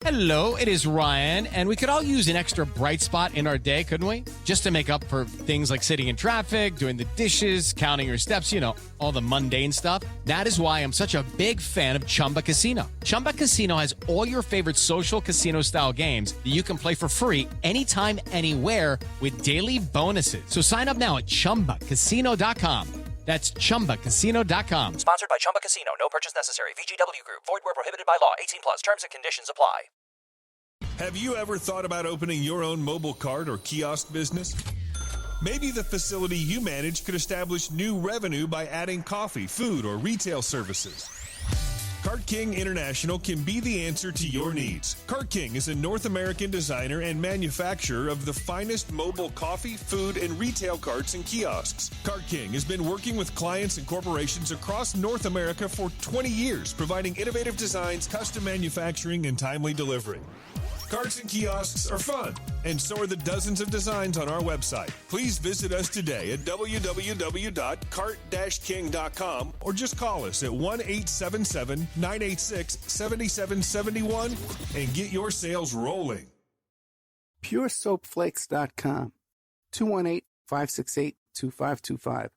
Hello, it is Ryan, and we could all use an extra bright spot in our day, couldn't we? Just to make up for things like sitting in traffic, doing the dishes, counting your steps, you know, all the mundane stuff. That is why I'm such a big fan of Chumba Casino. Chumba Casino has all your favorite social casino-style games that you can play for free anytime, anywhere with daily bonuses. So sign up now at ChumbaCasino.com. That's ChumbaCasino.com. Sponsored by Chumba Casino. No purchase necessary. VGW Group. Void where prohibited by law. 18 plus. Terms and conditions apply. Have you ever thought about opening your own mobile cart or kiosk business? Maybe the facility you manage could establish new revenue by adding coffee, food, or retail services. Cart King International can be the answer to your needs. Cart King is a North American designer and manufacturer of the finest mobile coffee, food, and retail carts and kiosks. Cart King has been working with clients and corporations across North America for 20 years, providing innovative designs, custom manufacturing, and timely delivery. Carts and kiosks are fun, and so are the dozens of designs on our website. Please visit us today at www.cart-king.com or just call us at 1-877-986-7771 and get your sales rolling. PureSoapFlakes.com, 218-568-2525.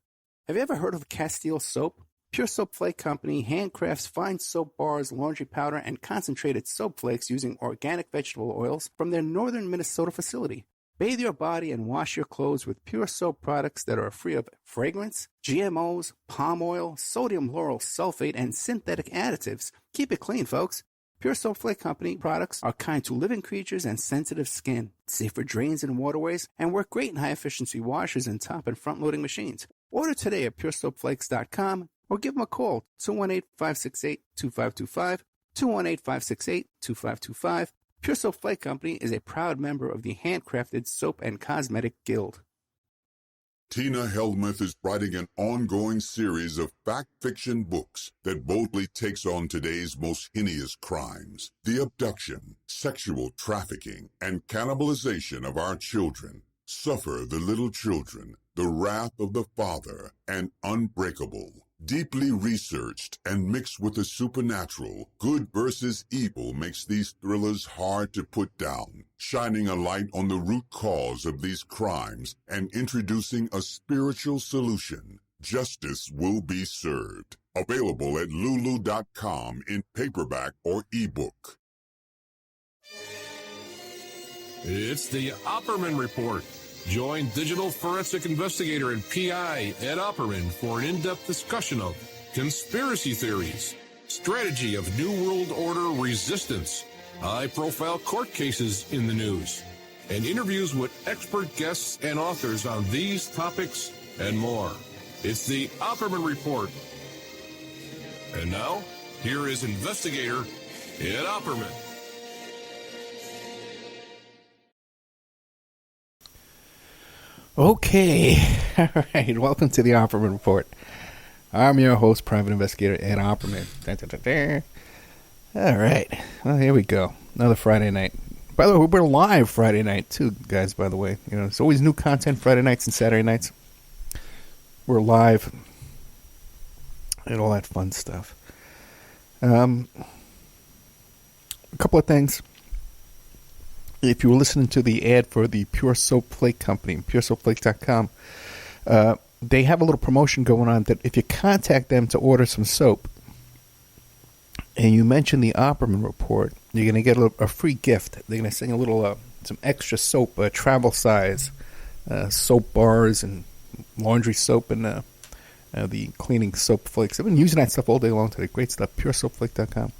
Have you ever heard of Castile Soap? Pure Soap Flake Company handcrafts fine soap bars, laundry powder, and concentrated soap flakes using organic vegetable oils from their northern Minnesota facility. Bathe your body and wash your clothes with Pure Soap products that are free of fragrance, GMOs, palm oil, sodium lauryl sulfate, and synthetic additives. Keep it clean, folks. Pure Soap Flake Company products are kind to living creatures and sensitive skin, safe for drains and waterways, and work great in high-efficiency washers and top and front-loading machines. Order today at PureSoapFlakes.com or give them a call, 218-568-2525, 218-568-2525. Pure Soap Flake Company is a proud member of the Handcrafted Soap and Cosmetic Guild. Tina Helmuth is writing an ongoing series of fact-fiction books that boldly takes on today's most heinous crimes: the abduction, sexual trafficking, and cannibalization of our children. Suffer the Little Children, The Wrath of the Father, and Unbreakable. Deeply researched and mixed with the supernatural, good versus evil makes these thrillers hard to put down, shining a light on the root cause of these crimes and introducing a spiritual solution. Justice will be served. Available at Lulu.com in paperback or ebook. It's the Opperman Report. Join digital forensic investigator and PI Ed Opperman for an in-depth discussion of conspiracy theories, strategy of New World Order resistance, high-profile court cases in the news, and interviews with expert guests and authors on these topics and more. It's the Opperman Report. And now, here is investigator Ed Opperman. Okay, all right, welcome to the Opperman Report. I'm your host, Private Investigator Ed Opperman. All right, well, here we go. Another Friday night. By the way, we're live Friday night too, guys, by the way. You know, it's always new content Friday nights and Saturday nights. We're live and all that fun stuff. A couple of things. If you were listening to the ad for the Pure Soap Flake Company, puresoapflakes.com, they have a little promotion going on that if you contact them to order some soap and you mention the Opperman Report, you're going to get a free gift. They're going to send you a little, some extra soap, travel size, soap bars and laundry soap and the cleaning soap flakes. I've been using that stuff all day long today. Great stuff, puresoapflake.com.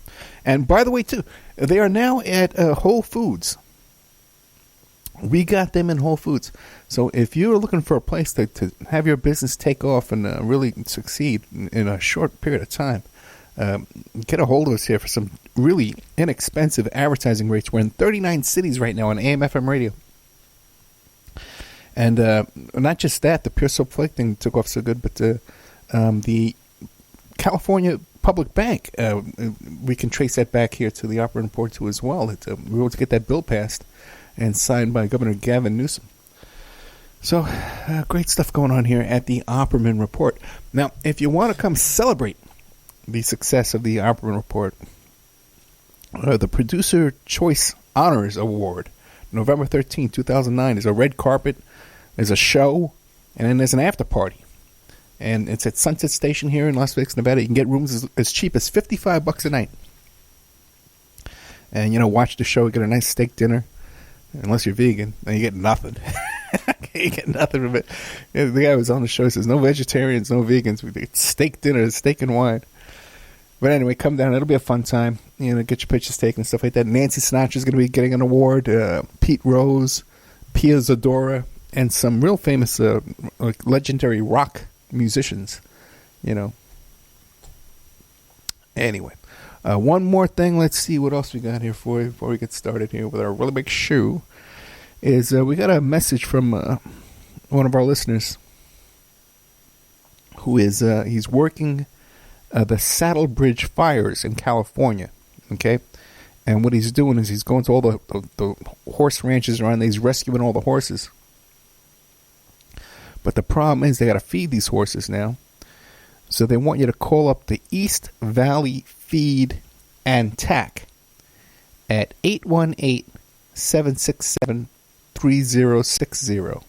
And by the way, too, they are now at Whole Foods. We got them in Whole Foods. So if you're looking for a place to have your business take off and really succeed in a short period of time, get a hold of us here for some really inexpensive advertising rates. We're in 39 cities right now on AM/FM radio. And not just that, the Pure Soap Flake thing took off so good, but the California Public Bank, we can trace that back here to the Opperman Report too as well. We were able to get that bill passed and signed by Governor Gavin Newsom. So, great stuff going on here at the Opperman Report. Now, if you want to come celebrate the success of the Opperman Report, The Producer Choice Honors Award, November 13, 2009. There's a red carpet, there's a show, and then there's an after party. And it's at Sunset Station here in Las Vegas, Nevada. You can get rooms as cheap as $55 a night. And, watch the show, get a nice steak dinner. Unless you're vegan, then you get nothing. You get nothing from it. The guy who was on the show says, no vegetarians, no vegans. We get steak dinner, steak and wine. But anyway, come down. It'll be a fun time. Get your pictures taken and stuff like that. Nancy Sinatra's going to be getting an award. Pete Rose, Pia Zadora, and some real famous, legendary rock musicians. Anyway, one more thing. Let's see what else we got here for you before we get started here with our really big show. Is we got a message from one of our listeners who is he's working the Saddle Bridge fires in California, okay? And what he's doing is he's going to all the horse ranches around there. He's rescuing all the horses. But the problem is they got to feed these horses now. So they want you to call up the East Valley Feed and Tack at 818-767-3060.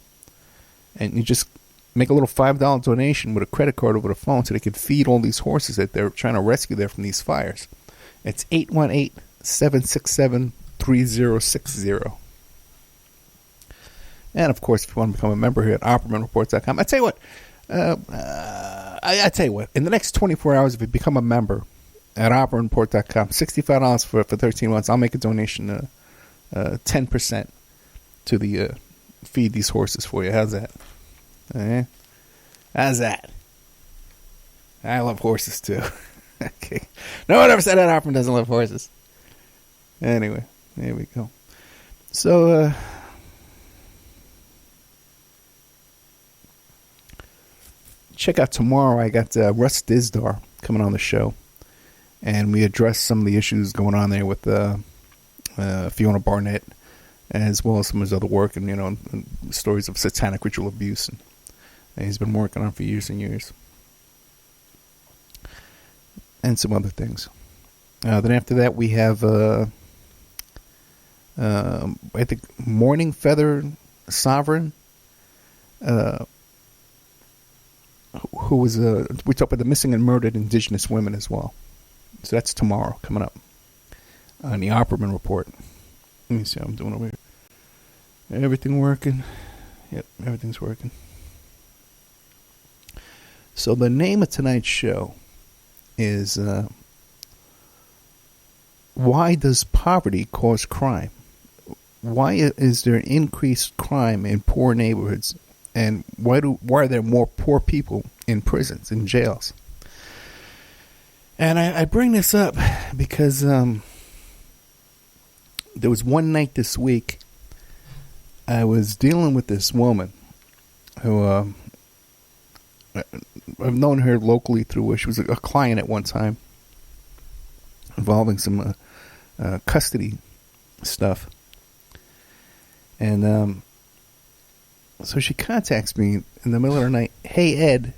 And you just make a little $5 donation with a credit card over the phone so they can feed all these horses that they're trying to rescue there from these fires. It's 818-767-3060. And, of course, if you want to become a member here at OppermanReports.com, I tell you what, I tell you what, in the next 24 hours, if you become a member at OppermanReport.com, $65 for 13 months, I'll make a donation 10% to the feed these horses for you. How's that? How's that? I love horses too. Okay. No one ever said that Opperman doesn't love horses. Anyway, there we go. So, check out tomorrow. I got Russ Dizdar coming on the show, and we address some of the issues going on there with Fiona Barnett, as well as some of his other work, and and stories of satanic ritual abuse, and he's been working on for years and years, and some other things. Then after that, we have I think Morning Feather Sovereign, who was we talk about the missing and murdered indigenous women as well. So that's tomorrow coming up on the Opperman Report. Let me see how I'm doing over here. Everything working? Yep, everything's working. So the name of tonight's show is Why Does Poverty Cause Crime? Why is there increased crime in poor neighborhoods? And why are there more poor people in prisons, in jails? And I bring this up because there was one night this week I was dealing with this woman who I've known her locally through she was a client at one time involving some custody stuff. And so she contacts me in the middle of the night. Hey, Ed.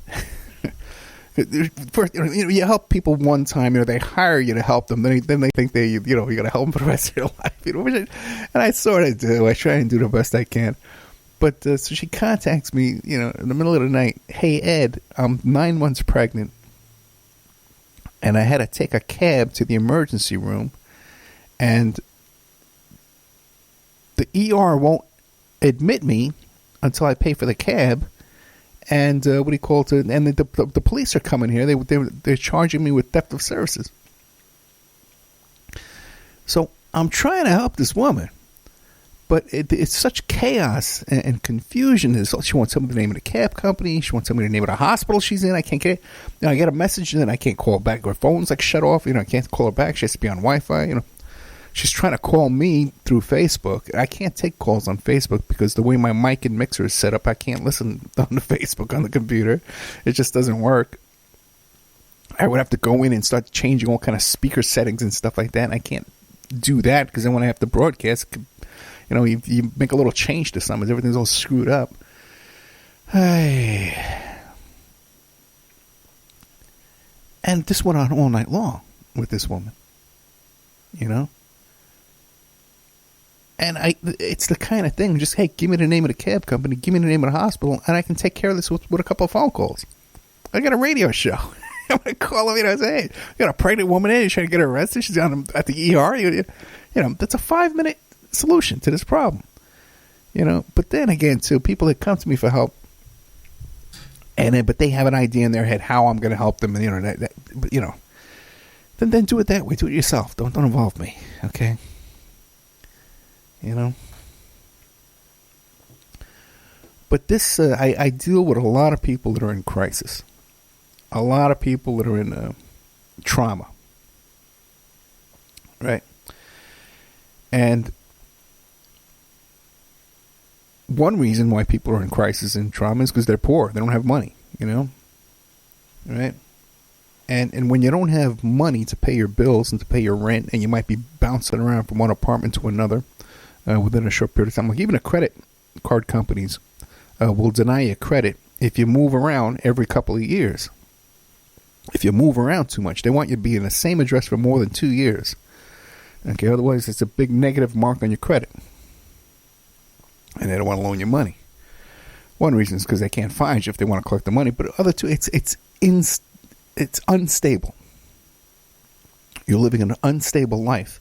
First, you help people one time. They hire you to help them. Then they think you got to help them for the rest of their life. And I sort of do. I try and do the best I can. But so she contacts me, in the middle of the night. Hey, Ed, I'm 9 months pregnant, and I had to take a cab to the emergency room, and the ER won't admit me until I pay for the cab, and and the police are coming here. They're charging me with theft of services. So I'm trying to help this woman, but it's such chaos and confusion. She wants somebody to name of the cab company. She wants somebody to name of the hospital she's in. I can't get it. I get a message, and then I can't call her back. Her phone's shut off. I can't call her back. She has to be on Wi-Fi. She's trying to call me through Facebook. I can't take calls on Facebook because the way my mic and mixer is set up, I can't listen on the Facebook on the computer. It just doesn't work. I would have to go in and start changing all kind of speaker settings and stuff like that. And I can't do that because then when I have to broadcast, you make a little change to something. Everything's all screwed up. And this went on all night long with this woman. you know? And it's the kind of thing, just, hey, give me the name of the cab company, give me the name of the hospital, and I can take care of this with a couple of phone calls. I got a radio show. I'm going to call them, and say, hey, I got a pregnant woman in, you're trying to get her arrested, she's down at the ER. You know, that's a 5-minute solution to this problem. You know, but then again, too, people that come to me for help, but they have an idea in their head how I'm going to help them, and, you know, then do it that way. Do it yourself. Don't involve me, okay? You know? But this, I deal with a lot of people that are in crisis. A lot of people that are in trauma. Right? And one reason why people are in crisis and trauma is because they're poor. They don't have money, you know? Right? And when you don't have money to pay your bills and to pay your rent, and you might be bouncing around from one apartment to another within a short period of time, like even the credit card companies will deny you credit if you move around every couple of years. If you move around too much, they want you to be in the same address for more than 2 years. Okay, otherwise it's a big negative mark on your credit. And they don't want to loan you money. One reason is because they can't find you if they want to collect the money, but the other two, it's unstable. You're living an unstable life.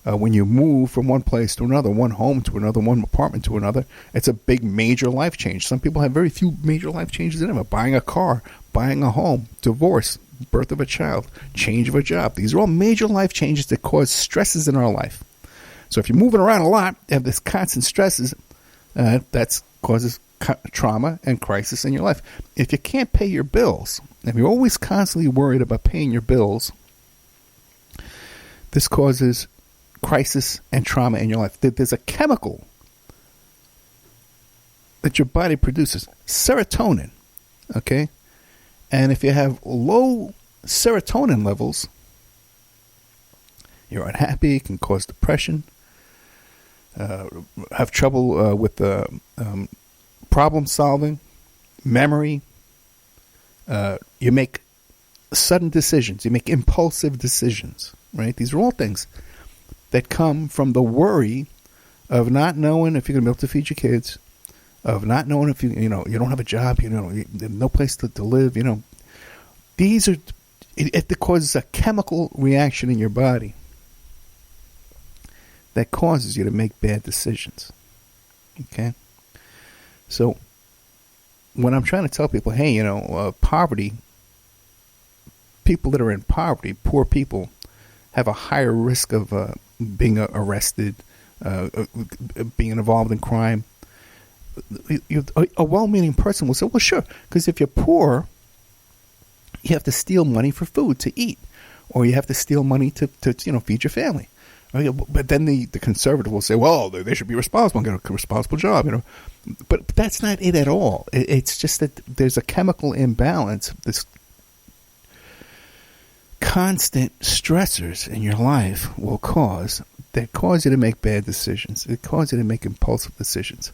When you move from one place to another, one home to another, one apartment to another, it's a big major life change. Some people have very few major life changes in them. Buying a car, buying a home, divorce, birth of a child, change of a job. These are all major life changes that cause stresses in our life. So if you're moving around a lot, you have this constant stresses, that causes trauma and crisis in your life. If you can't pay your bills, if you're always constantly worried about paying your bills, this causes crisis and trauma in your life. There's a chemical that your body produces, serotonin, okay? And if you have low serotonin levels, you're unhappy, it can cause depression, have trouble with problem solving, memory. You make sudden decisions. You make impulsive decisions, right? These are all things that come from the worry of not knowing if you're going to be able to feed your kids, of not knowing if you don't have a job, there's no place to live, These are, it causes a chemical reaction in your body that causes you to make bad decisions. Okay? So, when I'm trying to tell people, hey, poverty, people that are in poverty, poor people, have a higher risk of being arrested, being involved in crime. A well-meaning person will say, well, sure, because if you're poor, you have to steal money for food to eat, or you have to steal money to feed your family. But then the conservative will say, well, they should be responsible and get a responsible job, But that's not it at all. It's just that there's a chemical imbalance, this constant stressors in your life will cause you to make bad decisions. It causes you to make impulsive decisions.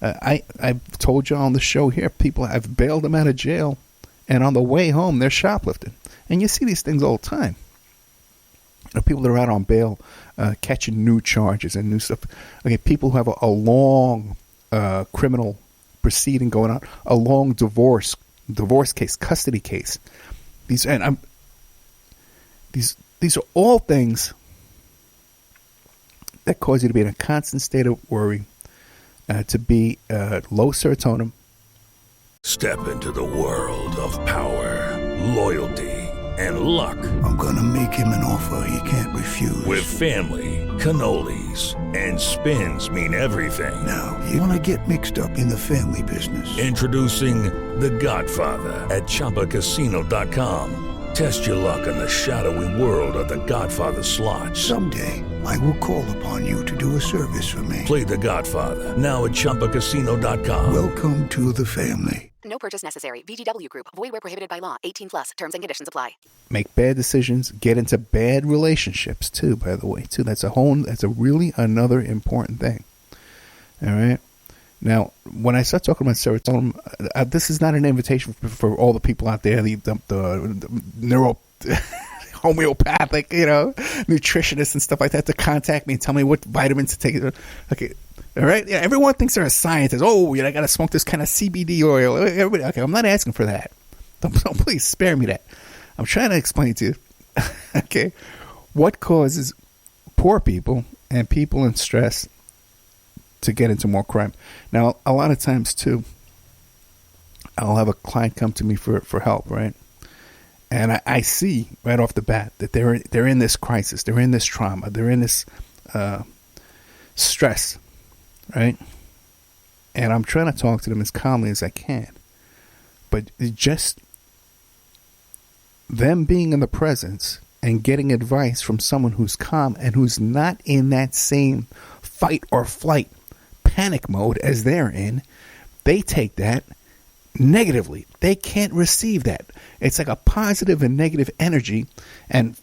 I've told you on the show here, people have bailed them out of jail, and on the way home, they're shoplifting. And you see these things all the time. People that are out on bail, catching new charges and new stuff. Okay, people who have a long criminal proceeding going on, a long divorce case, custody case. These are all things that cause you to be in a constant state of worry, to be low serotonin. Step into the world of power, loyalty, and luck. I'm gonna make him an offer he can't refuse. With family, cannolis, and spins mean everything. Now, you wanna get mixed up in the family business. Introducing The Godfather at ChumbaCasino.com. Test your luck in the shadowy world of The Godfather slot. Someday, I will call upon you to do a service for me. Play The Godfather, now at ChumbaCasino.com. Welcome to the family. No purchase necessary. VGW Group. Void where prohibited by law. 18 plus. Terms and conditions apply. Make bad decisions. Get into bad relationships too. By the way, too. That's a really another important thing. All right. Now, when I start talking about serotonin, this is not an invitation for all the people out there, the neuro homeopathic, nutritionists and stuff like that to contact me and tell me what vitamins to take. Okay, all right. Yeah, everyone thinks they're a scientist. Oh, I got to smoke this kind of CBD oil. Everybody, okay, I'm not asking for that. Don't please spare me that. I'm trying to explain to you, okay, what causes poor people and people in stress to get into more crime. Now, a lot of times too, I'll have a client come to me for help, right? And I see right off the bat that they're in this crisis, they're in this trauma, they're in this stress, right? And I'm trying to talk to them as calmly as I can. But just them being in the presence and getting advice from someone who's calm and who's not in that same fight or flight panic mode as they're in, they take that negatively. They can't receive that. It's like a positive and negative energy, and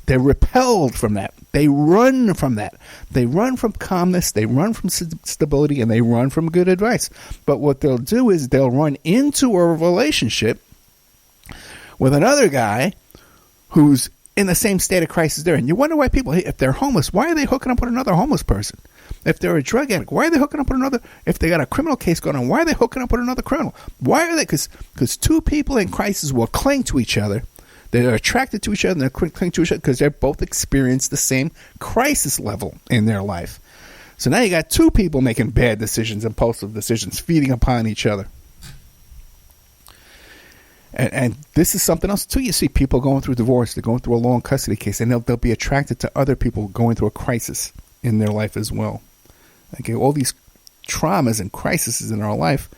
they're repelled from that. They run from that. They run from calmness, they run from stability, and they run from good advice. But what they'll do is they'll run into a relationship with another guy who's in the same state of crisis there. And you wonder why people, if they're homeless, why are they hooking up with another homeless person? If they're a drug addict, why are they hooking up with another? If they got a criminal case going on, why are they hooking up with another criminal? Why are they? Because two people in crisis will cling to each other. They're attracted to each other and they're cling to each other because they're both experienced the same crisis level in their life. So now you got two people making bad decisions, impulsive decisions, feeding upon each other. And this is something else too. You see people going through divorce, they're going through a long custody case, and they'll be attracted to other people going through a crisis in their life as well. Okay, all these traumas and crises in our life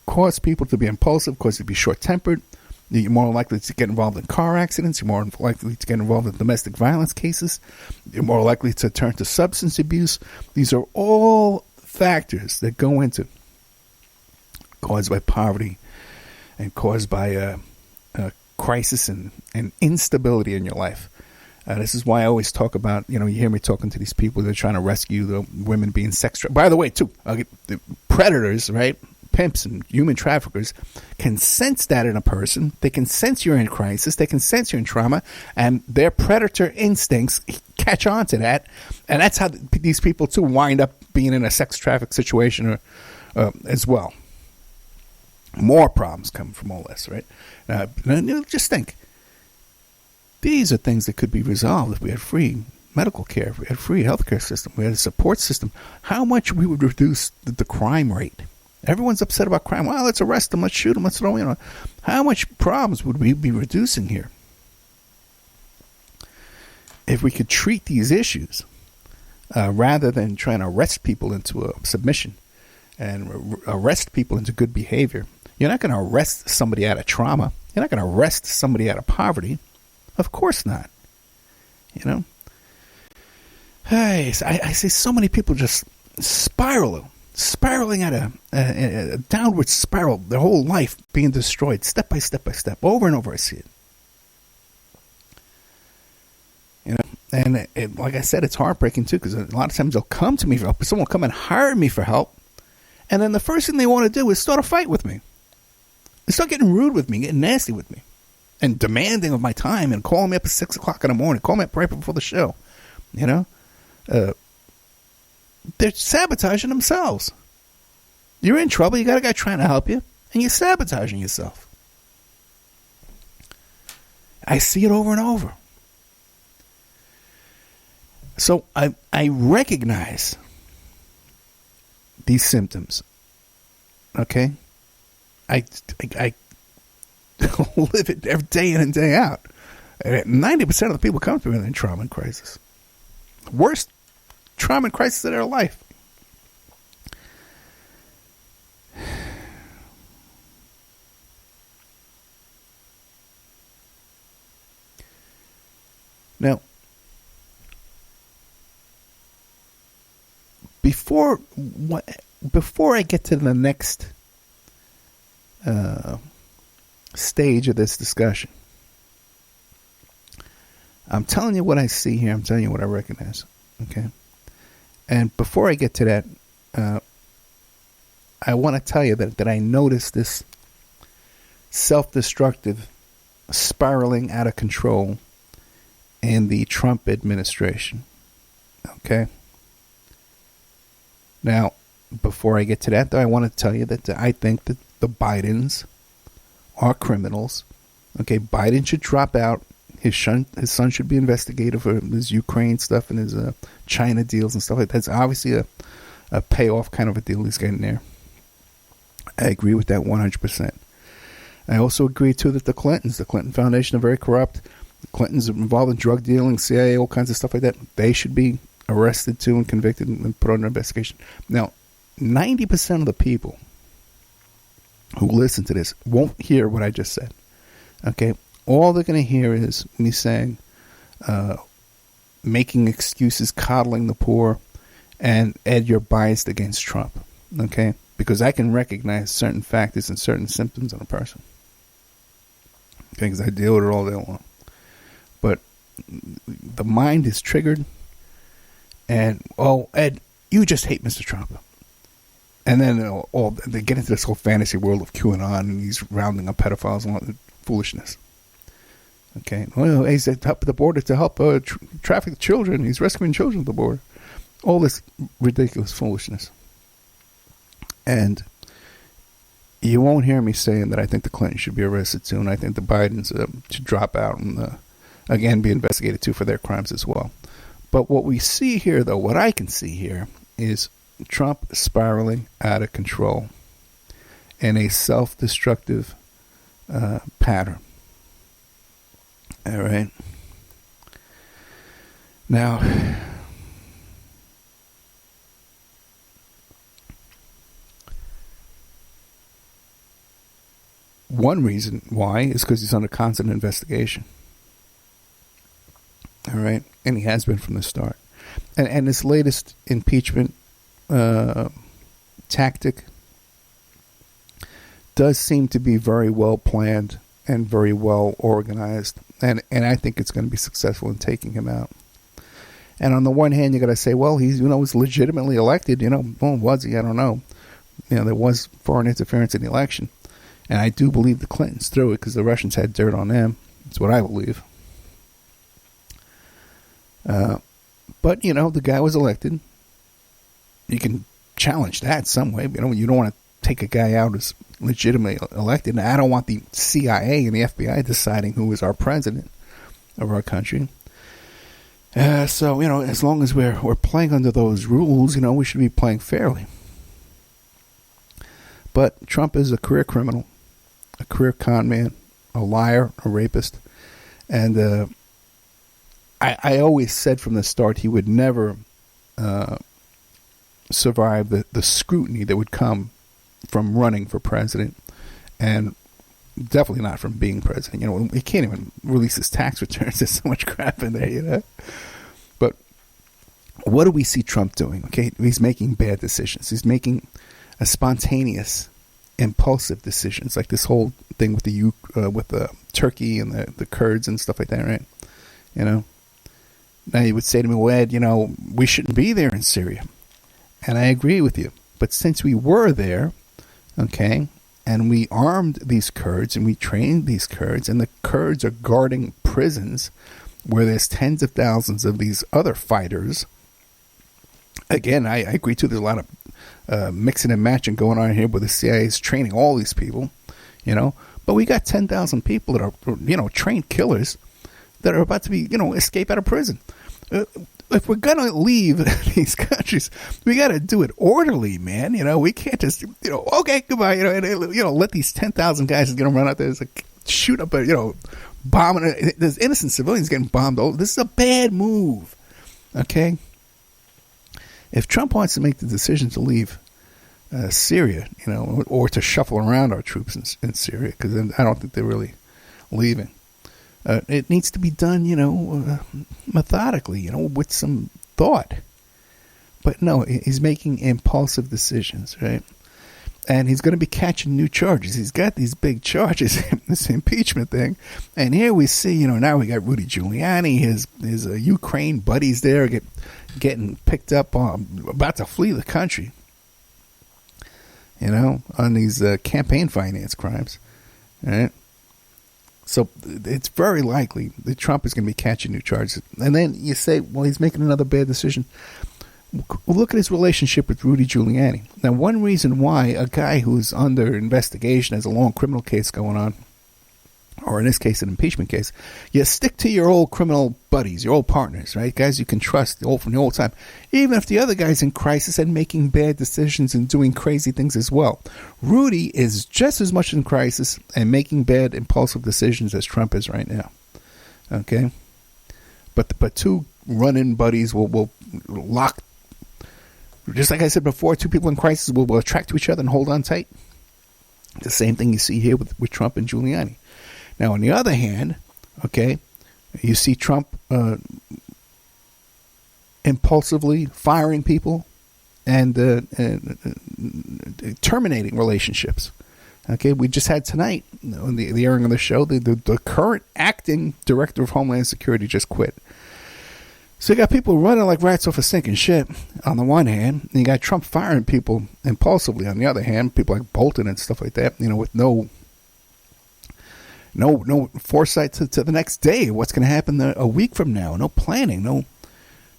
cause people to be impulsive, cause you to be short-tempered. You're more likely to get involved in car accidents. You're more likely to get involved in domestic violence cases. You're more likely to turn to substance abuse. These are all factors that go into caused by poverty and caused by a crisis and instability in your life. This is why I always talk about, you hear me talking to these people that are trying to rescue the women being by the way, too, the predators, right? Pimps and human traffickers can sense that in a person. They can sense you're in crisis. They can sense you're in trauma, and their predator instincts catch on to that. And that's how these people, too, wind up being in a sex traffic situation as well. More problems come from all this, right? Just think. These are things that could be resolved if we had free medical care, if we had free healthcare system, we had a support system. How much we would reduce the crime rate. Everyone's upset about crime. Well, let's arrest them, let's shoot them, let's throw. How much problems would we be reducing here if we could treat these issues rather than trying to arrest people into a submission and arrest people into good behavior? You're not going to arrest somebody out of trauma. You're not going to arrest somebody out of poverty. Of course not. Hey, I see so many people just spiraling at a downward spiral, their whole life being destroyed step by step by step. Over and over I see it. And like I said, it's heartbreaking too, because a lot of times they'll come to me for help. Someone will come and hire me for help, and then the first thing they want to do is start a fight with me. They start getting rude with me, getting nasty with me, and demanding of my time, and calling me up at 6 o'clock in the morning, calling me up right before the show. They're sabotaging themselves. You're in trouble. You got a guy trying to help you, and you're sabotaging yourself. I see it over and over. So I recognize these symptoms. Okay? I live it every day in and day out. 90% of the people come to me in trauma and crisis. Worst trauma and crisis of their life. Now, before I get to the next stage of this discussion, I'm telling you what I see here. I'm telling you what I recognize. Okay? And before I get to that, I want to tell you that I noticed this self-destructive spiraling out of control in the Trump administration. Okay? Now, before I get to that, though, I want to tell you that I think that the Bidens are criminals. Okay, Biden should drop out. His son should be investigated for his Ukraine stuff and his China deals and stuff like that. That's obviously a payoff kind of a deal he's getting there. I agree with that 100%. I also agree, too, that the Clinton Foundation are very corrupt. The Clintons are involved in drug dealing, CIA, all kinds of stuff like that. They should be arrested, too, and convicted and put under investigation. Now, 90% of the people who listen to this won't hear what I just said. Okay? All they're going to hear is me saying, making excuses, coddling the poor, and Ed, you're biased against Trump. Okay? Because I can recognize certain factors and certain symptoms in a person. Okay? Because I deal with it all day long. But the mind is triggered, and, oh, Ed, you just hate Mr. Trump. And then they get into this whole fantasy world of QAnon, and he's rounding up pedophiles and all that foolishness. Okay, well, he's up at the border to help traffic children. He's rescuing children at the border. All this ridiculous foolishness. And you won't hear me saying that I think the Clintons should be arrested too, and I think the Bidens should drop out and, again, be investigated too for their crimes as well. But what we see here, though, what I can see here, is Trump spiraling out of control in a self-destructive pattern. All right. Now, one reason why is because he's under constant investigation. All right. And he has been from the start. And this latest impeachment tactic does seem to be very well planned and very well organized, and I think it's going to be successful in taking him out. And on the one hand, you got to say, well, he's was legitimately elected. Well, was he? I don't know. There was foreign interference in the election, and I do believe the Clintons threw it because the Russians had dirt on them. That's what I believe. But the guy was elected. You can challenge that some way. You don't want to take a guy out who's legitimately elected. And I don't want the CIA and the FBI deciding who is our president of our country. So, as long as we're playing under those rules, we should be playing fairly. But Trump is a career criminal, a career con man, a liar, a rapist. And I always said from the start he would never survive the scrutiny that would come from running for president, and definitely not from being president. He can't even release his tax returns. There's so much crap in there, But what do we see Trump doing? Okay, he's making bad decisions. He's making a spontaneous, impulsive decisions, like this whole thing with the Turkey and the Kurds and stuff like that, right? Now you would say to me, well, Ed, we shouldn't be there in Syria. And I agree with you. But since we were there, okay, and we armed these Kurds and we trained these Kurds, and the Kurds are guarding prisons where there's tens of thousands of these other fighters. Again, I agree too. There's a lot of mixing and matching going on here where the CIA is training all these people, But we got 10,000 people that are, trained killers that are about to be, escape out of prison. If we're going to leave these countries, we got to do it orderly, man. We can't just, okay, goodbye, let these 10,000 guys run out there, shoot up, bombing. There's innocent civilians getting bombed. Oh, this is a bad move, okay? If Trump wants to make the decision to leave Syria, or to shuffle around our troops in Syria, because I don't think they're really leaving. It needs to be done, methodically, with some thought. But no, he's making impulsive decisions, right? And he's going to be catching new charges. He's got these big charges, this impeachment thing. And here we see, now we got Rudy Giuliani, his Ukraine buddies there getting picked up, about to flee the country, on these campaign finance crimes, right? So it's very likely that Trump is going to be catching new charges. And then you say, well, he's making another bad decision. Well, look at his relationship with Rudy Giuliani. Now, one reason why a guy who's under investigation has a long criminal case going on, or in this case, an impeachment case, you stick to your old criminal buddies, your old partners, right? Guys you can trust from the old time. Even if the other guy's in crisis and making bad decisions and doing crazy things as well. Rudy is just as much in crisis and making bad, impulsive decisions as Trump is right now. Okay? But two run-in buddies will lock, just like I said before, two people in crisis will attract to each other and hold on tight. The same thing you see here with Trump and Giuliani. Now, on the other hand, okay, you see Trump impulsively firing people and terminating relationships. Okay, we just had tonight, on the airing of the show, the current acting director of Homeland Security just quit. So you got people running like rats off a sinking ship on the one hand, and you got Trump firing people impulsively on the other hand, people like Bolton and stuff like that, with no foresight to the next day, what's going to happen a week from now, no planning, no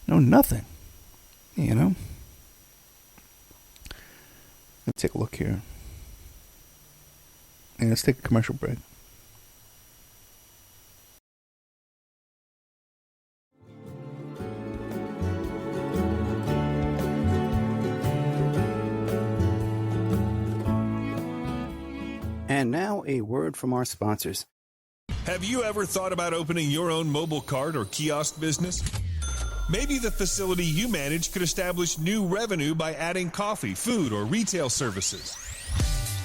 nothing, Let's take a look here. And let's take a commercial break. And now a word from our sponsors. Have you ever thought about opening your own mobile cart or kiosk business? Maybe the facility you manage could establish new revenue by adding coffee, food, or retail services.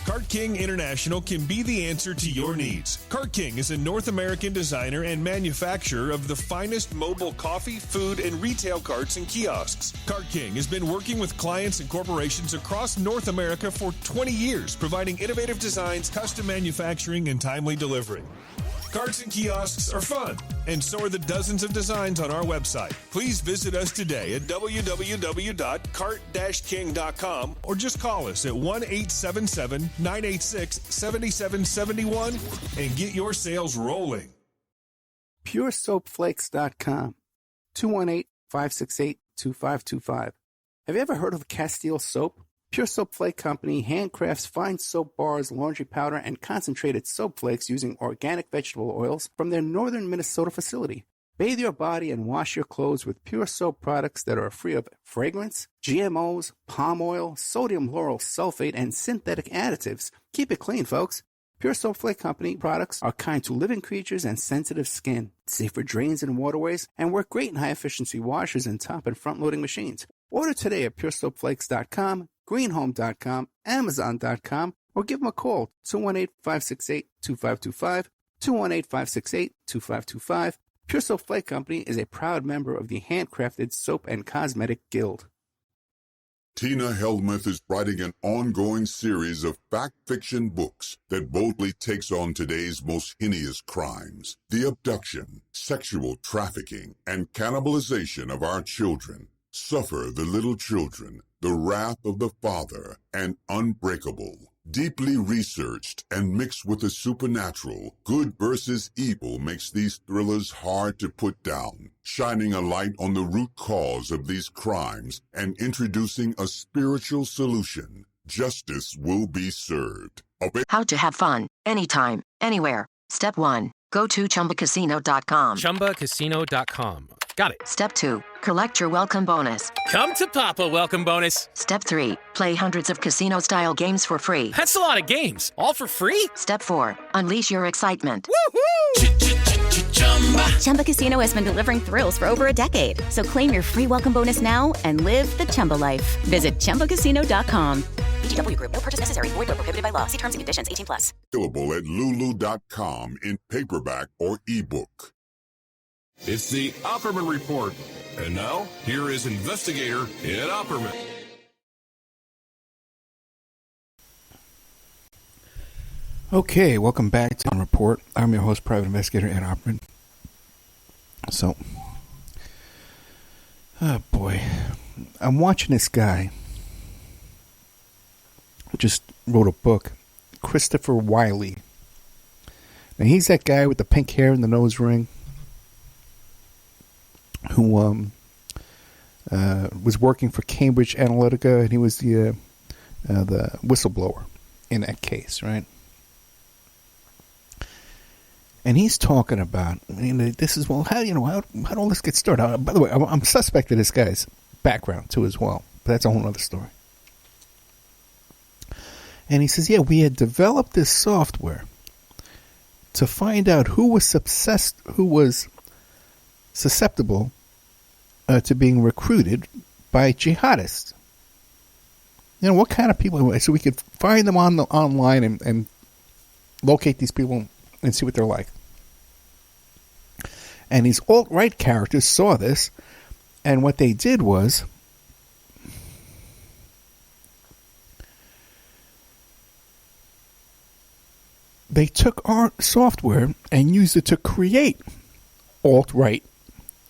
Cart King International can be the answer to your needs. Cart King is a North American designer and manufacturer of the finest mobile coffee, food, and retail carts and kiosks. Cart King has been working with clients and corporations across North America for 20 years, providing innovative designs, custom manufacturing, and timely delivery. Carts and kiosks are fun, and so are the dozens of designs on our website. Please visit us today at www.cart-king.com or just call us at 1-877-986-7771 and get your sales rolling. PureSoapFlakes.com, 218-568-2525. Have you ever heard of Castile Soap? Pure Soap Flake Company handcrafts fine soap bars, laundry powder, and concentrated soap flakes using organic vegetable oils from their northern Minnesota facility. Bathe your body and wash your clothes with Pure Soap products that are free of fragrance, GMOs, palm oil, sodium lauryl sulfate, and synthetic additives. Keep it clean, folks. Pure Soap Flake Company products are kind to living creatures and sensitive skin, safe for drains and waterways, and work great in high-efficiency washers and top and front-loading machines. Order today at PureSoapFlakes.com, greenhome.com, amazon.com, or give them a call, 218-568-2525, 218-568-2525. Pure Soap Flake Company is a proud member of the Handcrafted Soap and Cosmetic Guild. Tina Helmuth is writing an ongoing series of fact-fiction books that boldly takes on today's most heinous crimes, the abduction, sexual trafficking, and cannibalization of our children. Suffer the Little Children, The Wrath of the Father, and Unbreakable. Deeply researched and mixed with the supernatural, good versus evil makes these thrillers hard to put down, shining a light on the root cause of these crimes and introducing a spiritual solution. Justice will be served. How to have fun, anytime, anywhere. Step 1. Go to ChumbaCasino.com. ChumbaCasino.com. Got it. Step 2. Collect your welcome bonus. Come to Papa welcome bonus. Step 3. Play hundreds of casino-style games for free. That's a lot of games. All for free? Step 4. Unleash your excitement. Woohoo! Chumba Casino has been delivering thrills for over a decade. So claim your free welcome bonus now and live the Chumba life. Visit ChumbaCasino.com. VGW Group. No purchase necessary. Void where prohibited by law. See terms and conditions. 18+. Available at Lulu.com in paperback or ebook. It's the Opperman Report. And now, here is investigator Ed Opperman. Okay, welcome back to the report. I'm your host, Private Investigator Ed Opperman. So, oh boy, I'm watching this guy who just wrote a book, Christopher Wiley. And he's that guy with the pink hair and the nose ring who was working for Cambridge Analytica, and he was the whistleblower in that case, right? And he's talking about, this is, well, how did all this get started? By the way, I'm suspect of this guy's background too as well, but that's a whole other story. And he says, yeah, we had developed this software to find out who was susceptible to being recruited by jihadists. What kind of people, so we could find them online and locate these people and see what they're like. And these alt-right characters saw this, and what they did was they took our software and used it to create alt-right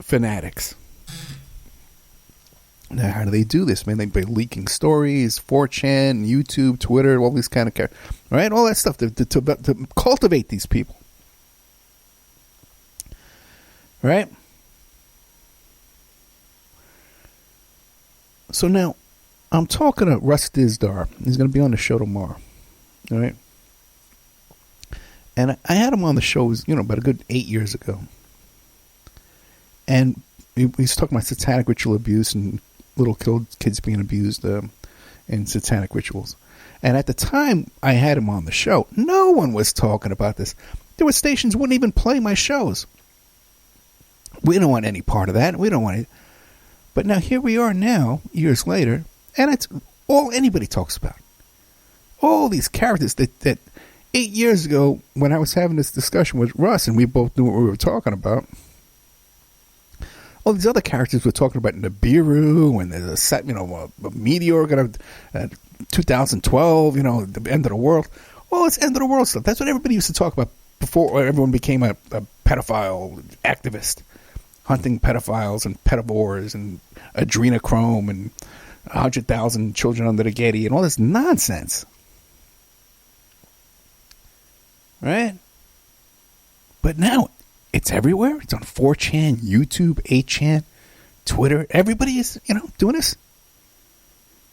fanatics. Now, how do they do this, man? By leaking stories, 4chan, YouTube, Twitter, all these kind of characters, right? All that stuff to cultivate these people, right? So now, I'm talking to Russ Dizdar. He's going to be on the show tomorrow, all right? And I had him on the show, about a good 8 years ago. And he's talking about satanic ritual abuse and little kids being abused in satanic rituals. And at the time I had him on the show, no one was talking about this. There were stations wouldn't even play my shows. We don't want any part of that. We don't want it. But now here we are now, years later, and it's all anybody talks about. All these characters that 8 years ago, when I was having this discussion with Russ, and we both knew what we were talking about, all these other characters we're talking about in Nibiru, and there's a meteor going to 2012, the end of the world. Well, it's end of the world stuff. That's what everybody used to talk about before everyone became a pedophile activist, hunting pedophiles and pedivores and adrenochrome and 100,000 children under the Getty and all this nonsense. Right? But now it's everywhere. It's on 4chan, YouTube, 8chan, Twitter. Everybody is, doing this.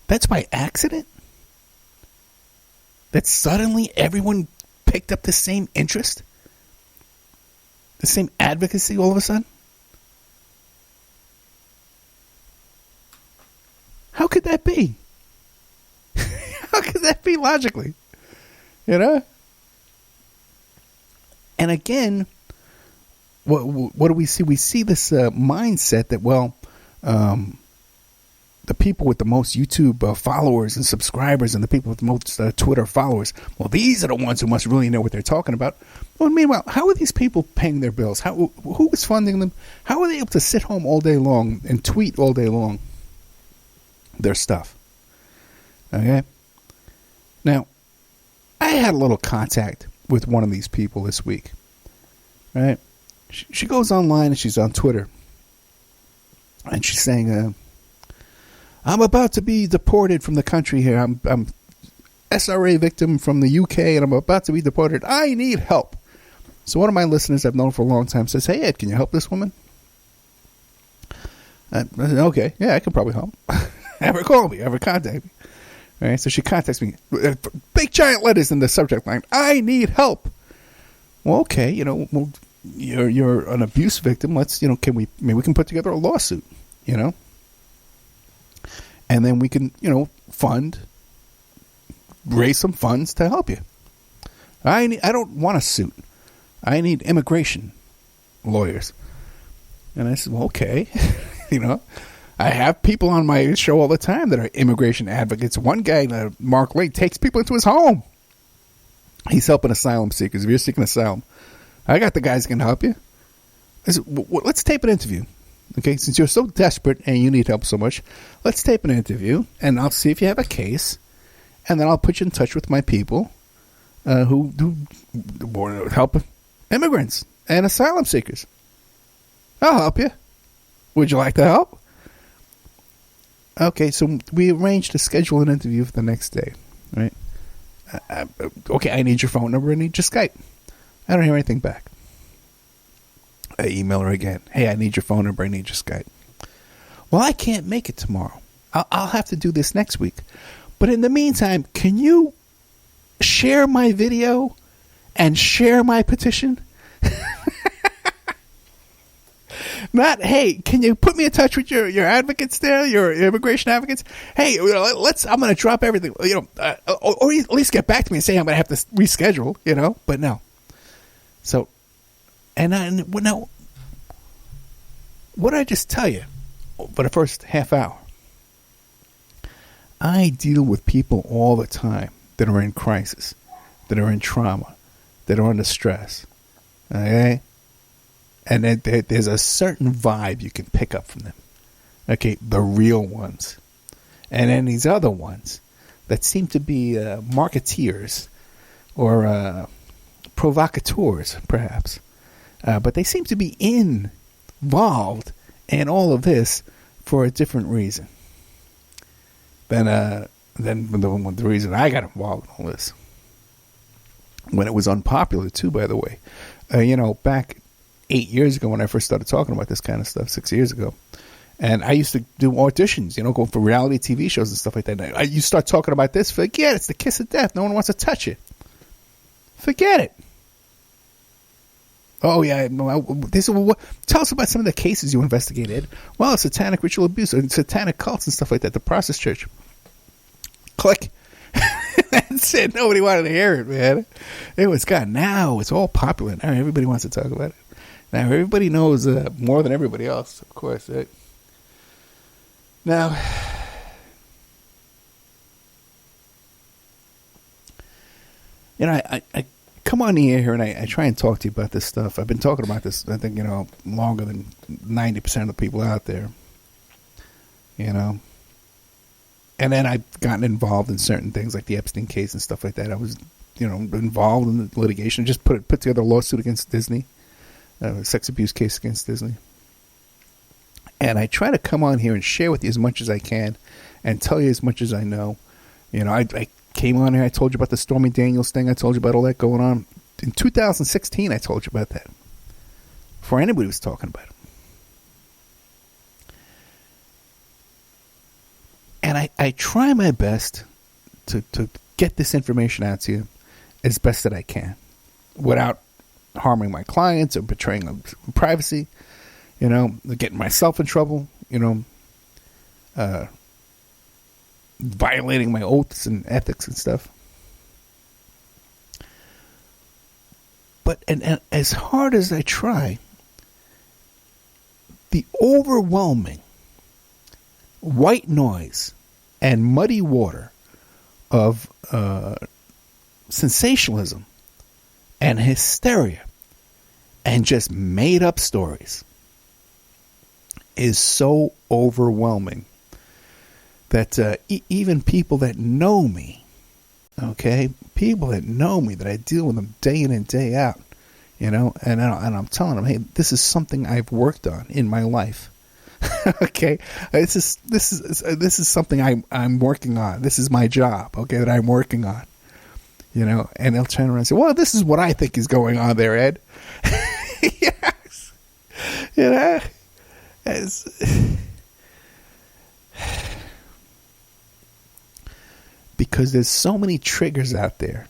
That's by accident. That suddenly everyone picked up the same interest, the same advocacy all of a sudden. How could that be? How could that be logically? And again, what do we see? We see this mindset that, the people with the most YouTube followers and subscribers and the people with the most Twitter followers, these are the ones who must really know what they're talking about. Well, meanwhile, how are these people paying their bills? Who is funding them? How are they able to sit home all day long and tweet all day long their stuff? Okay? Now, I had a little contact with one of these people this week. Right? She goes online and she's on Twitter. And she's saying, I'm about to be deported from the country here. I'm SRA victim from the UK and I'm about to be deported. I need help. So one of my listeners I've known for a long time says, hey, Ed, can you help this woman? I said, okay, yeah, I can probably help. Have her call me. Have her contact me. All right, so she contacts me. Big giant letters in the subject line. I need help. Well, okay, you're an abuse victim. Let's, maybe we can put together a lawsuit, and then we can, raise some funds to help you. I don't want a suit. I need immigration lawyers. And I said, well, okay, I have people on my show all the time that are immigration advocates. One guy, Mark Lake, takes people into his home. He's helping asylum seekers. If you're seeking asylum, I got the guys who can help you. I said, let's tape an interview. Okay, since you're so desperate and you need help so much, let's tape an interview, and I'll see if you have a case, and then I'll put you in touch with my people who help immigrants and asylum seekers. I'll help you. Would you like to help? Okay, so we arranged to schedule an interview for the next day, right? Okay, I need your phone number. I need your Skype. I don't hear anything back. I email her again. Hey, I need your phone number. I need your Skype. Well, I can't make it tomorrow. I'll have to do this next week. But in the meantime, can you share my video and share my petition? Not, hey, can you put me in touch with your advocates there, your immigration advocates? Hey, I'm going to drop everything, or at least get back to me and say I'm going to have to reschedule, but no. So, now, what did I just tell you for the first half hour? I deal with people all the time that are in crisis, that are in trauma, that are under stress, okay? And there's a certain vibe you can pick up from them. Okay, the real ones. And then these other ones that seem to be marketeers or provocateurs, perhaps. But they seem to be involved in all of this for a different reason than the reason I got involved in all this. When it was unpopular, too, by the way. Back 8 years ago when I first started talking about this kind of stuff, 6 years ago. And I used to do auditions, go for reality TV shows and stuff like that. You start talking about this, forget it. It's the kiss of death. No one wants to touch it. Forget it. Oh, yeah. Tell us about some of the cases you investigated. Well, satanic ritual abuse and satanic cults and stuff like that. The Process Church. Click. That's it. Nobody wanted to hear it, man. It was gone. Now it's all popular. Now everybody wants to talk about it. Now everybody knows more than everybody else, of course. Right? Now, I come on the air here and I try and talk to you about this stuff. I've been talking about this, I think, longer than 90% of the people out there. And then I've gotten involved in certain things like the Epstein case and stuff like that. I was, involved in the litigation. Just put together a lawsuit against Disney, a sex abuse case against Disney. And I try to come on here and share with you as much as I can and tell you as much as I know. I came on here, I told you about the Stormy Daniels thing. I told you about all that going on. In 2016, I told you about that. Before anybody was talking about it. And I try my best to get this information out to you as best that I can without harming my clients or betraying privacy, getting myself in trouble, violating my oaths and ethics and stuff. But and as hard as I try, the overwhelming white noise and muddy water of sensationalism and hysteria and just made up stories is so overwhelming that even people that know me, okay, people that know me, that I deal with them day in and day out, and I'm telling them, hey, this is something I've worked on in my life. Okay, this is something I'm working on. This is my job, okay, that I'm working on. And they'll turn around and say, well, this is what I think is going on there, Ed. Yes. Because there's so many triggers out there.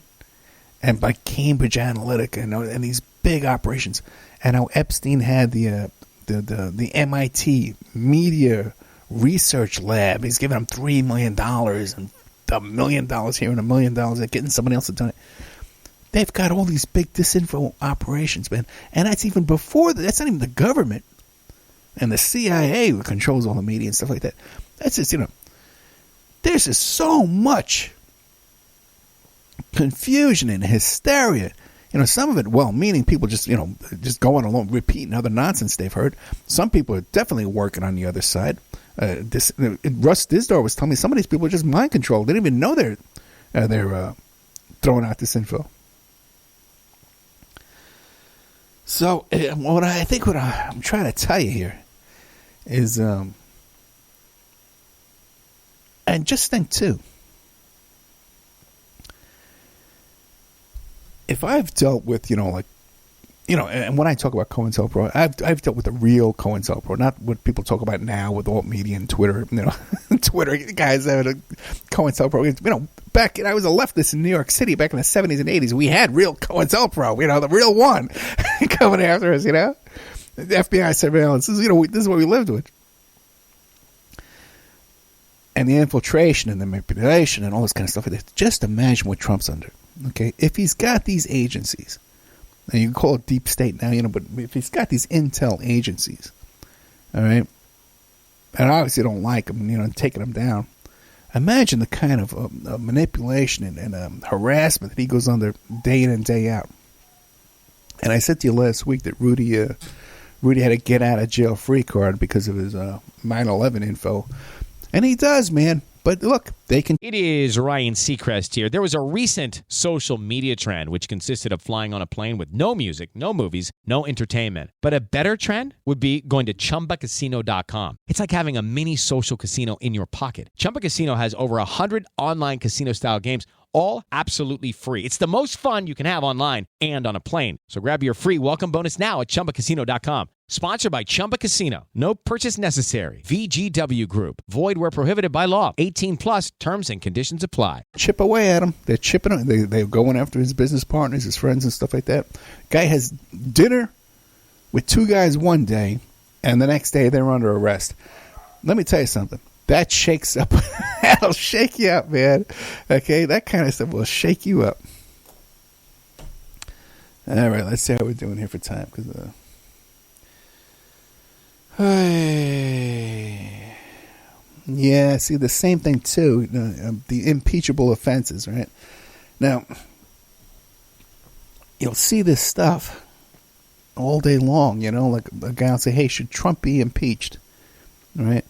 And by Cambridge Analytica and these big operations. And how Epstein had the MIT Media Research Lab. He's giving them $3 million and $1 million here and $1 million there, getting somebody else to do it. They've got all these big disinfo operations, man. And that's even before that's not even the government and the CIA who controls all the media and stuff like that. That's just, there's just so much confusion and hysteria. Some of it well-meaning people just going along, repeating other nonsense they've heard. Some people are definitely working on the other side. Russ Dizdar was telling me some of these people are just mind controlled. They didn't even know they're throwing out this info. So what I'm trying to tell you here is, and just think too, if I've dealt with, like and when I talk about COINTELPRO, I've dealt with the real COINTELPRO, not what people talk about now with alt media and Twitter. Twitter guys having a COINTELPRO. Back I was a leftist in New York City back in the 70s and 80s. We had real COINTELPRO, the real one coming after us. The FBI surveillance. This is what we lived with, and the infiltration and the manipulation and all this kind of stuff. Just imagine what Trump's under. Okay, if he's got these agencies. And you can call it deep state now, but if he's got these intel agencies, all right, and obviously don't like him, taking him down, imagine the kind of manipulation and harassment that he goes under day in and day out. And I said to you last week that Rudy had a get out of jail free card because of his 9/11 info, and he does, man. But look, they can. It is Ryan Seacrest here. There was a recent social media trend which consisted of flying on a plane with no music, no movies, no entertainment. But a better trend would be going to ChumbaCasino.com. It's like having a mini social casino in your pocket. Chumba Casino has over 100 online casino-style games, all absolutely free. It's the most fun you can have online and on a plane. So grab your free welcome bonus now at ChumbaCasino.com. Sponsored by Chumba Casino. No purchase necessary. VGW Group. Void where prohibited by law. 18 plus. Terms and conditions apply. Chip away at him. They're chipping. They're going after his business partners, his friends, and stuff like that. Guy has dinner with two guys one day, and the next day they're under arrest. Let me tell you something. That shakes up. That'll shake you up, man. Okay, that kind of stuff will shake you up. All right, let's see how we're doing here for time. Yeah, see, the same thing, too. The impeachable offenses, right? Now, you'll see this stuff all day long, like a guy will say, hey, should Trump be impeached? Right?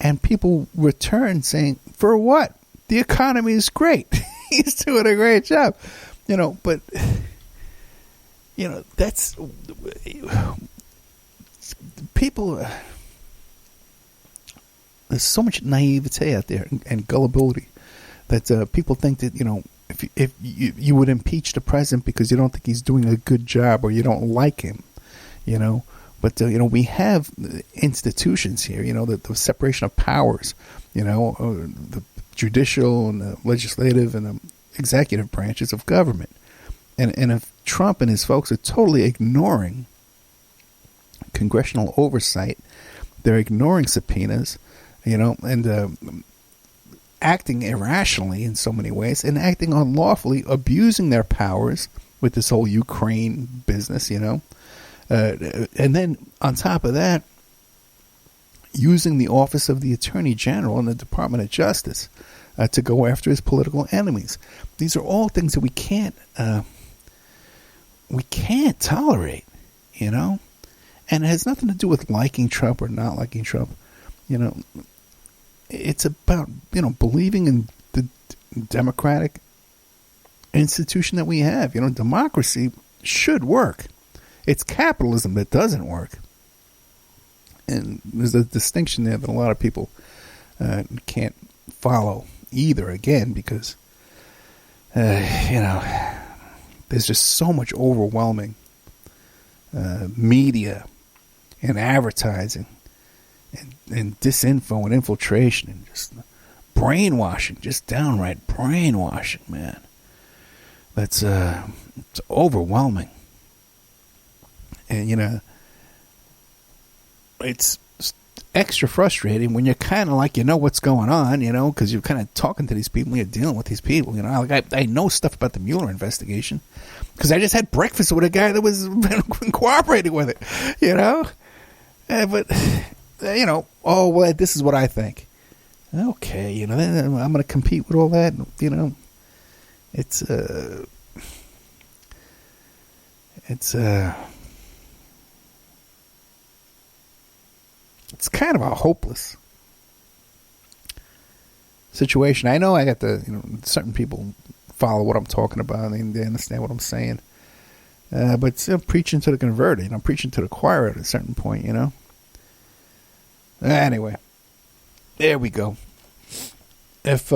And people return saying, for what? The economy is great. He's doing a great job. But, that's... People... There's so much naivete out there and gullibility that people think that, if you would impeach the president because you don't think he's doing a good job or you don't like him, But, we have institutions here, the separation of powers, the judicial and the legislative and the executive branches of government. And if Trump and his folks are totally ignoring congressional oversight, they're ignoring subpoenas, and acting irrationally in so many ways and acting unlawfully, abusing their powers with this whole Ukraine business, and then on top of that, using the office of the Attorney General and the Department of Justice to go after his political enemies. These are all things that we can't tolerate, and it has nothing to do with liking Trump or not liking Trump. It's about believing in the democratic institution that we have. Democracy should work. It's capitalism that doesn't work. And there's a distinction there that a lot of people can't follow either, again, because, there's just so much overwhelming media and advertising and disinfo and infiltration and just brainwashing, just downright brainwashing, man. That's it's overwhelming. And, it's extra frustrating when you're kind of like, what's going on, because you're kind of talking to these people, you're dealing with these people, I know stuff about the Mueller investigation because I just had breakfast with a guy that was cooperating with it, but, oh, well, this is what I think. Okay, then I'm going to compete with all that, it's kind of a hopeless situation. I know I got certain people follow what I'm talking about and they understand what I'm saying. But preaching to the converted, preaching to the choir at a certain point, Anyway, there we go. If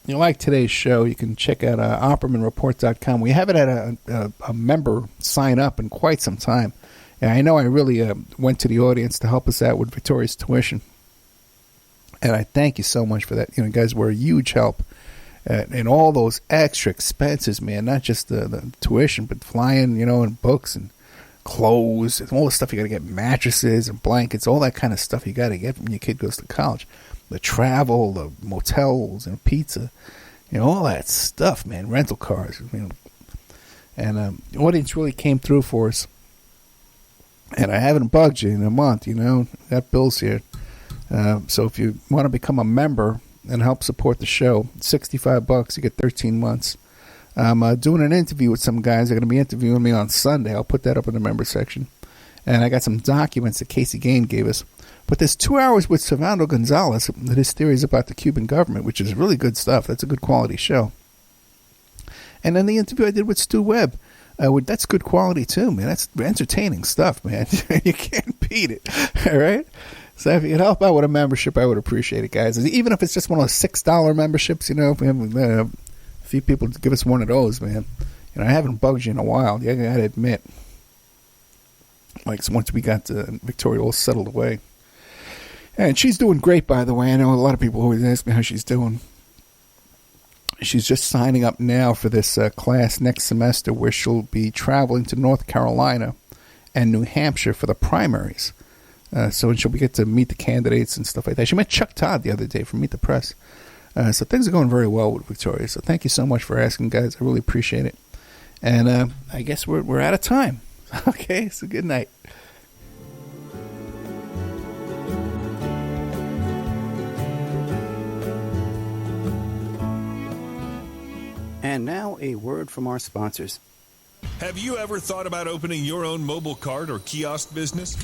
you like today's show, you can check out OppermanReport.com. We haven't had a member sign up in quite some time. And I know I really went to the audience to help us out with Victoria's tuition. And I thank you so much for that. You guys were a huge help. And all those extra expenses, man, not just the tuition, but flying, and books and clothes and all the stuff you got to get, mattresses and blankets, all that kind of stuff you got to get when your kid goes to college. The travel, the motels, and pizza, all that stuff, man, rental cars. And the audience really came through for us. And I haven't bugged you in a month, That bill's here. So if you want to become a member and help support the show, $65, you get 13 months. I'm doing an interview with some guys. They're going to be interviewing me on Sunday. I'll put that up in the member section. And I got some documents that Casey Gain gave us. But there's 2 hours with Servando Gonzalez, his theories about the Cuban government, which is really good stuff. That's a good quality show. And then the interview I did with Stu Webb, that's good quality too, man. That's entertaining stuff, man. You can't beat it, all right? So if you could help out with a membership, I would appreciate it, guys. Even if it's just one of those $6 memberships, if we have a few people to give us one of those, man. I haven't bugged you in a while. I got to admit. So once we got Victoria all settled away. And she's doing great, by the way. I know a lot of people always ask me how she's doing. She's just signing up now for this class next semester where she'll be traveling to North Carolina and New Hampshire for the primaries. So she'll get to meet the candidates and stuff like that. She met Chuck Todd the other day from Meet the Press. So things are going very well with Victoria. So thank you so much for asking, guys. I really appreciate it. And I guess we're out of time. Okay, so good night. And now a word from our sponsors. Have you ever thought about opening your own mobile cart or kiosk business?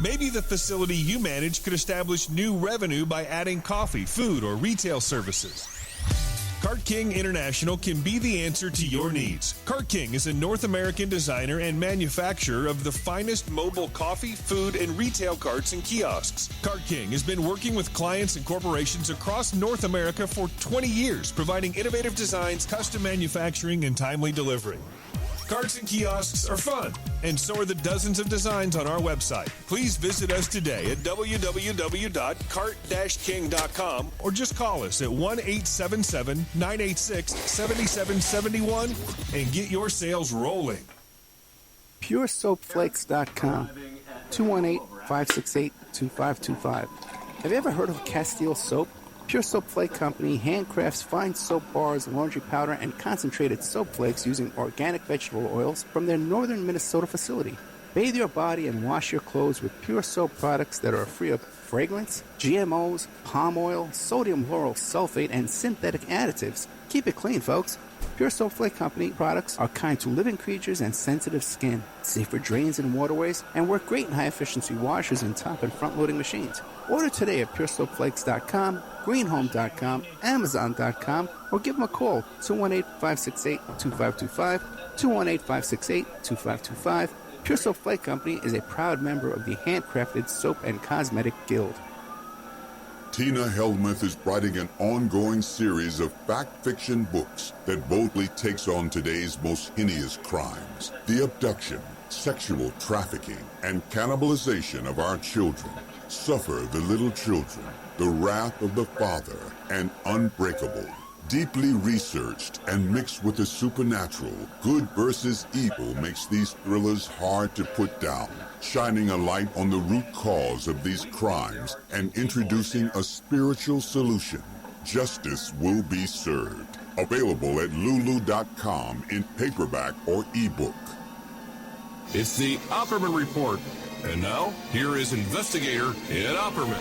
Maybe the facility you manage could establish new revenue by adding coffee, food, or retail services. Cart King International can be the answer to your needs. Cart King is a North American designer and manufacturer of the finest mobile coffee, food, and retail carts and kiosks. Cart King has been working with clients and corporations across North America for 20 years, providing innovative designs, custom manufacturing, and timely delivery. Carts and kiosks are fun, and so are the dozens of designs on our website. Please visit us today at www.cart-king.com or just call us at 1-877-986-7771 and get your sales rolling. PureSoapFlakes.com, 218-568-2525. Have you ever heard of Castile Soap? Pure Soap Flake Company handcrafts fine soap bars, laundry powder, and concentrated soap flakes using organic vegetable oils from their northern Minnesota facility. Bathe your body and wash your clothes with pure soap products that are free of fragrance, GMOs, palm oil, sodium lauryl sulfate, and synthetic additives. Keep it clean, folks. Pure Soap Flake Company products are kind to living creatures and sensitive skin, safe for drains and waterways, and work great in high-efficiency washers and top and front-loading machines. Order today at PureSoapFlakes.com, greenhome.com, Amazon.com, or give them a call, 218-568-2525, 218-568-2525. Pure Soap Flake Company is a proud member of the Handcrafted Soap and Cosmetic Guild. Tina Helmuth is writing an ongoing series of fact-fiction books that boldly takes on today's most heinous crimes: the abduction, sexual trafficking, and cannibalization of our children. Suffer the Little Children, The Wrath of the Father, and Unbreakable. Deeply researched and mixed with the supernatural, good versus evil makes these thrillers hard to put down, shining a light on the root cause of these crimes and introducing a spiritual solution. Justice will be served. Available at Lulu.com in paperback or ebook. It's the Opperman Report. And now, here is investigator Ed Opperman.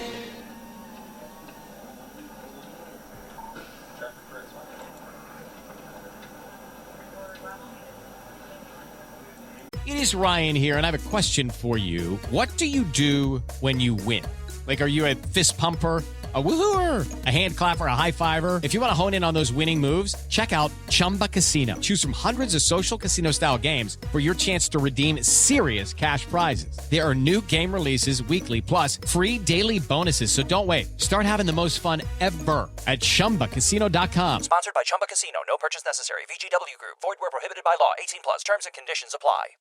It is Ryan here, and I have a question for you. What do you do when you win? Like, are you a fist pumper? A woo-hooer, a hand clapper, a high-fiver. If you want to hone in on those winning moves, check out Chumba Casino. Choose from hundreds of social casino-style games for your chance to redeem serious cash prizes. There are new game releases weekly, plus free daily bonuses. So don't wait. Start having the most fun ever at ChumbaCasino.com. Sponsored by Chumba Casino. No purchase necessary. VGW Group. Void where prohibited by law. 18 plus. Terms and conditions apply.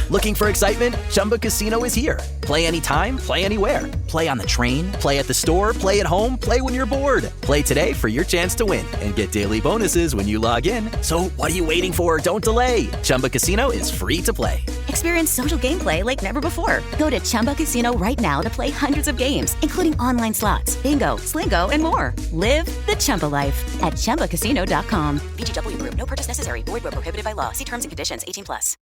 Looking for excitement? Chumba Casino is here. Play anytime, play anywhere. Play on the train, play at the store, play at home, play when you're bored. Play today for your chance to win and get daily bonuses when you log in. So what are you waiting for? Don't delay. Chumba Casino is free to play. Experience social gameplay like never before. Go to Chumba Casino right now to play hundreds of games, including online slots, bingo, Slingo, and more. Live the Chumba life at ChumbaCasino.com. VGW Group. No purchase necessary. Void where prohibited by law. See terms and conditions. 18 plus.